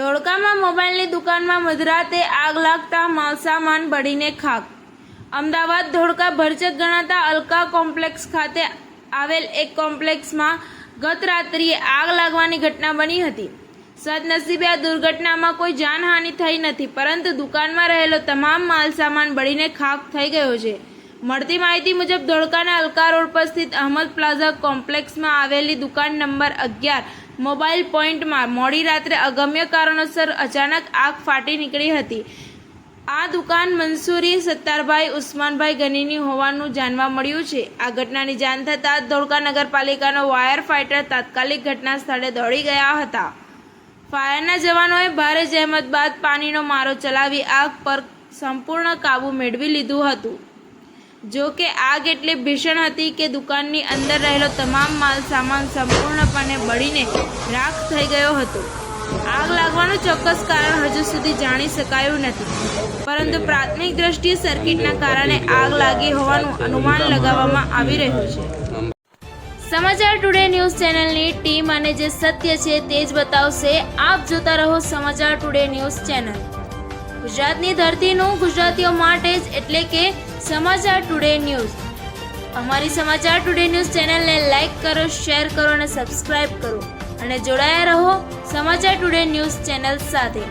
ધોળકામાં મોબાઈલની દુકાનમાં મધરાતે આગ લાગતા માલસામાન બળીને ખાખ. અમદાવાદ ધોળકા ભરચક ગણાતા અલકા કોમ્પ્લેક્સ ખાતે આવેલ એક કોમ્પ્લેક્સમાં ગત રાત્રિએ આગ લાગવાની ઘટના બની હતી. સદનસીબે આ દુર્ઘટનામાં કોઈ જાનહાનિ થઈ નથી, પરંતુ દુકાનમાં રહેલો તમામ માલસામાન બળીને ખાખ થઈ ગયો છે. મળતી માહિતી મુજબ ધોળકાના અલકા રોડ પર સ્થિત અહમદ પ્લાઝા કોમ્પ્લેક્સમાં આવેલી દુકાન નંબર 11 મોબાઈલ પોઈન્ટમાં મોડી રાત્રે અગમ્ય કારણોસર અચાનક આગ ફાટી નીકળી હતી. આ દુકાન મંસૂરી સત્તારભાઈ ઉસ્માનભાઈ ગનીની હોવાનું જાણવા મળ્યું છે. આ ઘટનાની જાણ થતાં ધોળકા નગરપાલિકાનો વાયર ફાઇટર તાત્કાલિક ઘટના સ્થળે દોડી ગયા હતા. ફાયરના જવાનોએ ભારે જહેમત બાદ પાણીનો મારો ચલાવી આગ પર સંપૂર્ણ કાબુ મેળવી લીધું હતું. જો કે આગ એટલી ભીષણ હતી કે દુકાનની અંદર રહેલો તમામ માલ સામાન સંપૂર્ણપણે બળીને રાખ થઈ ગયો હતો. આગ લાગવાનું ચોક્કસ કારણ હજુ સુધી જાણી શકાયું નથી, પરંતુ પ્રાથમિક દ્રષ્ટિએ સર્કિટના કારણે આગ લાગી હોવાનું અનુમાન લગાવવામાં આવી રહ્યું છે. સમાચાર ટુડે ન્યૂઝ ચેનલની ટીમ અને જે સત્ય છે તે જ બતાવશે. આપ જોતા રહો સમાચાર ટુડે ન્યૂઝ ચેનલ. ગુજરાતની ધરતીનું ગુજરાતીઓ માટે જ, એટલે કે સમાચાર ટુડે ન્યૂઝ. અમારી સમાચાર ટુડે ન્યૂઝ ચેનલને લાઇક કરો, શેર કરો અને સબસ્ક્રાઇબ કરો, અને જોડાયા રહો સમાચાર ટુડે ન્યૂઝ ચેનલ સાથે.